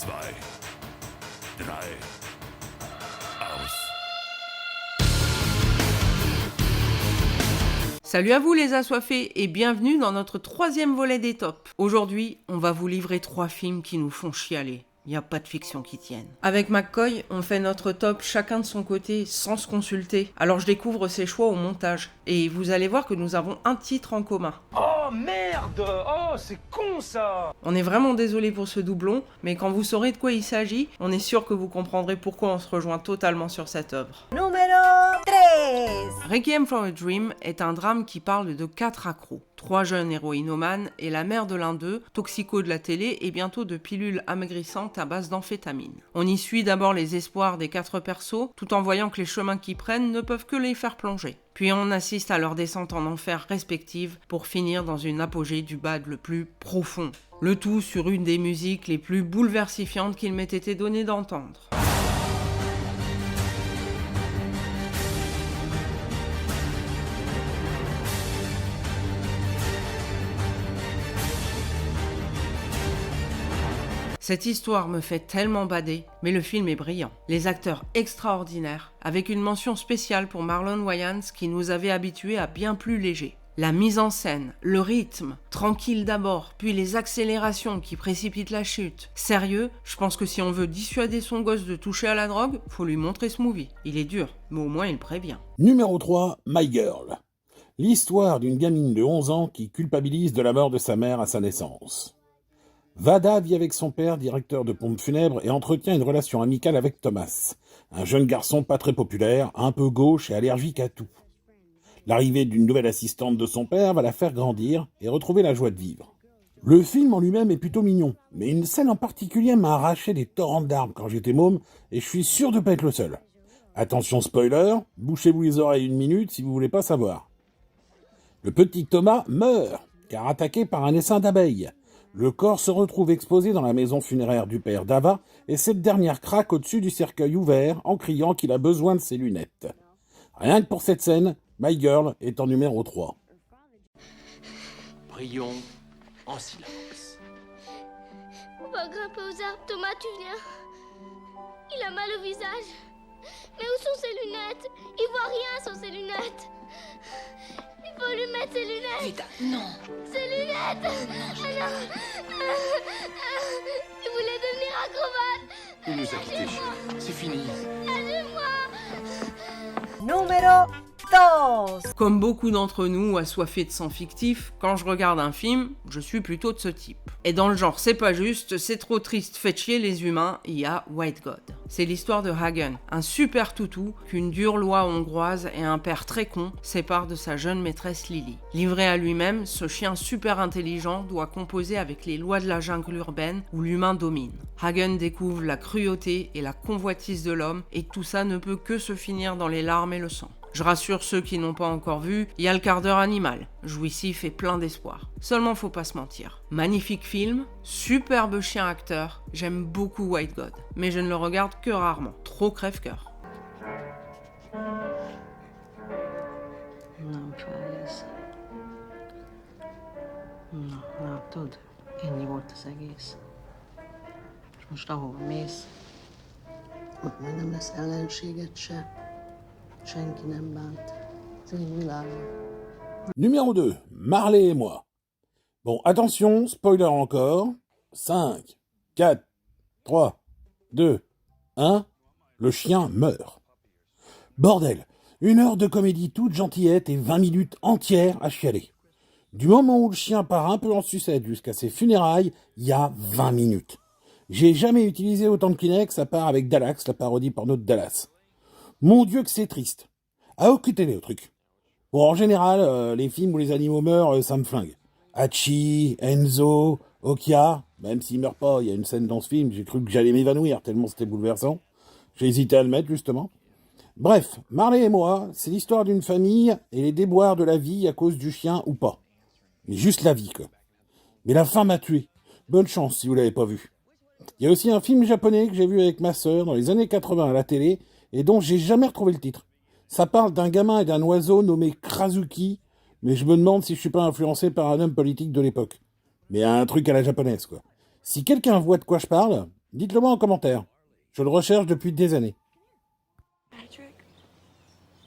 zwei, drei, aus. Salut à vous les assoiffés et bienvenue dans notre troisième volet des tops. Aujourd'hui, on va vous livrer 3 films qui nous font chialer. Il n'y a pas de fiction qui tienne. Avec McCoy, on fait notre top chacun de son côté sans se consulter. Alors je découvre ses choix au montage. Et vous allez voir que nous avons un titre en commun. Oh merde! Oh, c'est con ça! On est vraiment désolé pour ce doublon, mais quand vous saurez de quoi il s'agit, on est sûr que vous comprendrez pourquoi on se rejoint totalement sur cette œuvre. Numéro 13. Requiem for a Dream est un drame qui parle de 4 accros. 3 jeunes héroïnomanes et la mère de l'un d'eux, toxico de la télé et bientôt de pilules amaigrissantes à base d'amphétamine. On y suit d'abord les espoirs des 4 persos, tout en voyant que les chemins qu'ils prennent ne peuvent que les faire plonger. Puis on assiste à leur descente en enfer respective pour finir dans une apogée du bad le plus profond. Le tout sur une des musiques les plus bouleversifiantes qu'il m'ait été donné d'entendre. Cette histoire me fait tellement bader, mais le film est brillant. Les acteurs extraordinaires, avec une mention spéciale pour Marlon Wayans qui nous avait habitués à bien plus léger. La mise en scène, le rythme, tranquille d'abord, puis les accélérations qui précipitent la chute. Sérieux, je pense que si on veut dissuader son gosse de toucher à la drogue, faut lui montrer ce movie. Il est dur, mais au moins il prévient. Numéro 3, My Girl. L'histoire d'une gamine de 11 ans qui culpabilise de la mort de sa mère à sa naissance. Vada vit avec son père, directeur de pompe funèbre, et entretient une relation amicale avec Thomas, un jeune garçon pas très populaire, un peu gauche et allergique à tout. L'arrivée d'une nouvelle assistante de son père va la faire grandir et retrouver la joie de vivre. Le film en lui-même est plutôt mignon, mais une scène en particulier m'a arraché des torrents d'armes quand j'étais môme, et je suis sûr de pas être le seul. Attention spoiler, bouchez-vous les oreilles 1 minute si vous voulez pas savoir. Le petit Thomas meurt, car attaqué par un essaim d'abeilles. Le corps se retrouve exposé dans la maison funéraire du père d'Ava, et cette dernière craque au-dessus du cercueil ouvert en criant qu'il a besoin de ses lunettes. Rien que pour cette scène, My Girl est en numéro 3. Prions en silence. On va grimper aux arbres. Thomas, tu viens? Il a mal au visage. Mais où sont ses lunettes? Il voit rien sans ses lunettes. Il faut lui mettre ses lunettes. Vita, non. Ses lunettes. Ah non. Il voulait devenir acrobate. Il nous a quittés, chérie. C'est fini. Numéro 12. Comme beaucoup d'entre nous assoiffés de sang fictif, quand je regarde un film, je suis plutôt de ce type. Et dans le genre c'est pas juste, c'est trop triste, faites chier les humains, il y a White God. C'est l'histoire de Hagen, un super toutou qu'une dure loi hongroise et un père très con séparent de sa jeune maîtresse Lily. Livré à lui-même, ce chien super intelligent doit composer avec les lois de la jungle urbaine où l'humain domine. Hagen découvre la cruauté et la convoitise de l'homme et tout ça ne peut que se finir dans les larmes et le sang. Je rassure ceux qui n'ont pas encore vu, il y a le quart d'heure animal, jouissif et plein d'espoir. Seulement faut pas se mentir. Magnifique film, superbe chien acteur, j'aime beaucoup White God, mais je ne le regarde que rarement, trop crève-cœur. Nem fáj ez. Na, látod? Ennyi volt az egész. És most ahova mész, ott már nem lesz ellenséget se. Senki nem bánt. Az én világom. Numéro 2, Marley et moi. Bon, attention, spoiler encore. 5, 4, 3, 2, 1, le chien meurt. Bordel, 1 heure de comédie toute gentillette et 20 minutes entières à chialer. Du moment où le chien part un peu en sucette jusqu'à ses funérailles, il y a 20 minutes. J'ai jamais utilisé autant de Kleenex à part avec Dallax, la parodie porno de Dallas. Mon Dieu que c'est triste. À occulter le truc. Bon, en général, les films où les animaux meurent, ça me flingue. Hachi, Enzo, Okia, même s'il meurt pas, il y a une scène dans ce film, j'ai cru que j'allais m'évanouir tellement c'était bouleversant. J'ai hésité à le mettre, justement. Bref, Marley et moi, c'est l'histoire d'une famille et les déboires de la vie à cause du chien ou pas. Mais juste la vie, quoi. Mais la fin m'a tué. Bonne chance si vous l'avez pas vu. Il y a aussi un film japonais que j'ai vu avec ma sœur dans les années 80 à la télé et dont j'ai jamais retrouvé le titre. Ça parle d'un gamin et d'un oiseau nommé Krasuki, mais je me demande si je suis pas influencé par un homme politique de l'époque. Mais un truc à la japonaise, quoi. Si quelqu'un voit de quoi je parle, Dites-le moi en commentaire. Je le recherche depuis des années. Patrick,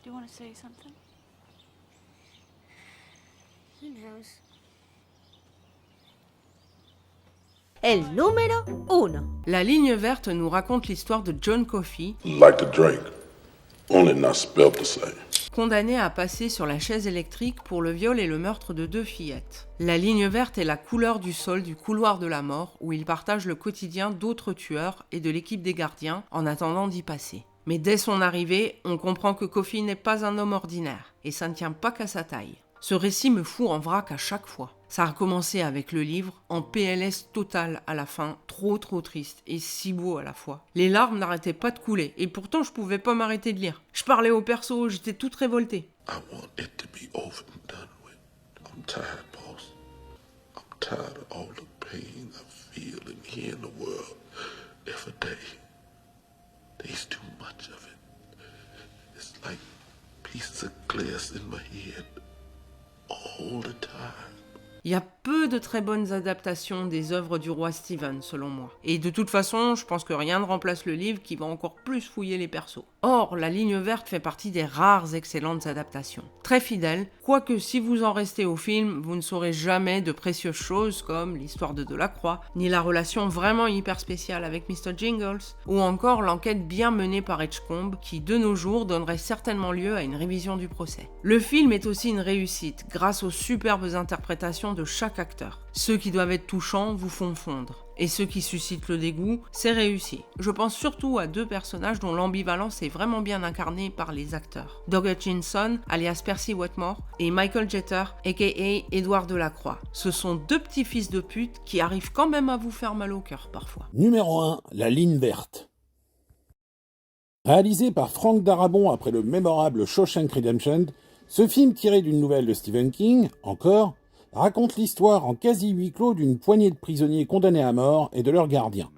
do you want to say something? Who knows? El número 1. La ligne verte nous raconte l'histoire de John Coffey, Like a drink, only not spelled the same. condamné à passer sur la chaise électrique pour le viol et le meurtre de 2 fillettes. La ligne verte est la couleur du sol du couloir de la mort où il partage le quotidien d'autres tueurs et de l'équipe des gardiens en attendant d'y passer. Mais dès son arrivée, on comprend que Coffey n'est pas un homme ordinaire et ça ne tient pas qu'à sa taille. Ce récit me fout en vrac à chaque fois. Ça a commencé avec le livre, en PLS total à la fin, trop triste et si beau à la fois. Les larmes n'arrêtaient pas de couler et pourtant je pouvais pas m'arrêter de lire. Je parlais au perso, j'étais toute révoltée. I want it to be over and done with. I'm tired, boss. I'm tired of all the pain I feel in here in the world. Every day, there's too much of it. It's like pieces of glass in my head all the time. Il y a peu de très bonnes adaptations des œuvres du roi Stephen, selon moi. Et de toute façon, je pense que rien ne remplace le livre qui va encore plus fouiller les persos. Or, La Ligne Verte fait partie des rares excellentes adaptations. Très fidèle, quoique si vous en restez au film, vous ne saurez jamais de précieuses choses comme l'histoire de Delacroix, ni la relation vraiment hyper spéciale avec Mr. Jingles, ou encore l'enquête bien menée par Edgecombe, qui de nos jours donnerait certainement lieu à une révision du procès. Le film est aussi une réussite, grâce aux superbes interprétations de chaque acteur. Ceux qui doivent être touchants vous font fondre. Et ceux qui suscitent le dégoût, c'est réussi. Je pense surtout à 2 personnages dont l'ambivalence est vraiment bien incarnée par les acteurs. Doug Hutchinson, alias Percy Wetmore, et Michael Jeter, a.k.a. Édouard Delacroix. Ce sont 2 petits fils de pute qui arrivent quand même à vous faire mal au cœur parfois. Numéro 1, La Ligne Verte. Réalisé par Frank Darabont après le mémorable Shawshank Redemption, ce film tiré d'une nouvelle de Stephen King, encore, raconte l'histoire en quasi huis clos d'une poignée de prisonniers condamnés à mort et de leurs gardiens.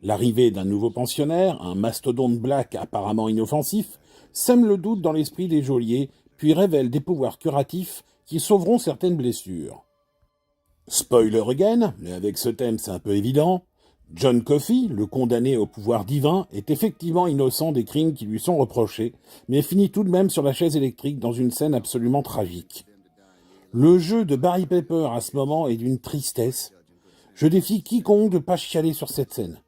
L'arrivée d'un nouveau pensionnaire, un mastodonte black apparemment inoffensif, sème le doute dans l'esprit des geôliers, puis révèle des pouvoirs curatifs qui sauveront certaines blessures. Spoiler again, mais avec ce thème c'est un peu évident, John Coffey, le condamné au pouvoir divin, est effectivement innocent des crimes qui lui sont reprochés, mais finit tout de même sur la chaise électrique dans une scène absolument tragique. Le jeu de Barry Pepper à ce moment est d'une tristesse. Je défie quiconque de pas chialer sur cette scène.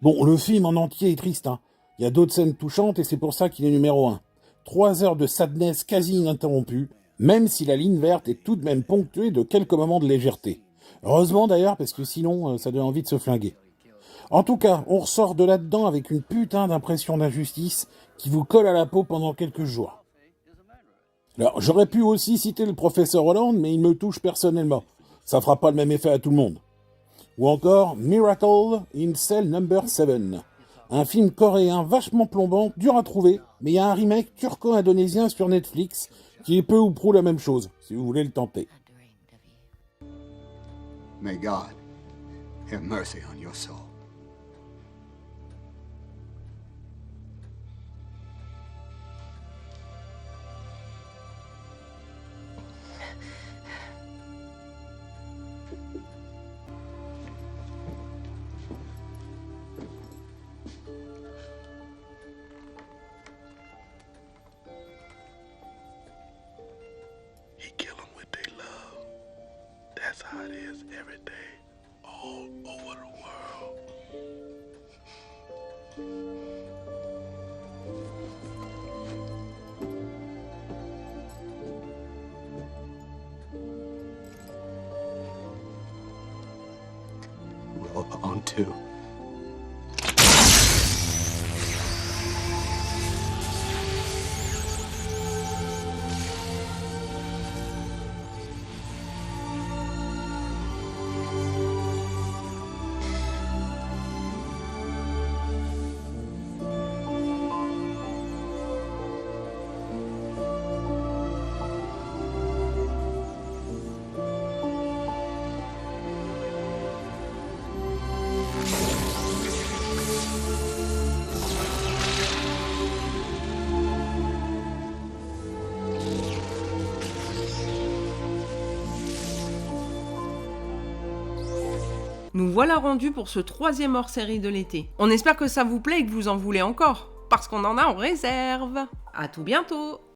Bon, le film en entier est triste, hein. Il y a d'autres scènes touchantes et c'est pour ça qu'il est numéro 1. 3 heures de sadness quasi ininterrompues, même si La Ligne Verte est tout de même ponctuée de quelques moments de légèreté. Heureusement d'ailleurs, parce que sinon, ça donne envie de se flinguer. En tout cas, on ressort de là-dedans avec une putain d'impression d'injustice qui vous colle à la peau pendant quelques jours. Alors, j'aurais pu aussi citer le professeur Holland, mais il me touche personnellement. Ça fera pas le même effet à tout le monde. Ou encore Miracle in Cell No. 7. Un film coréen vachement plombant, dur à trouver, mais il y a un remake turco-indonésien sur Netflix qui est peu ou prou la même chose, si vous voulez le tenter. May God have mercy on your soul. He kill them with their love. That's how it is every day, all over the world. We're on two. Nous voilà rendus pour ce 3e hors-série de l'été. On espère que ça vous plaît et que vous en voulez encore, parce qu'on en a en réserve. À tout bientôt!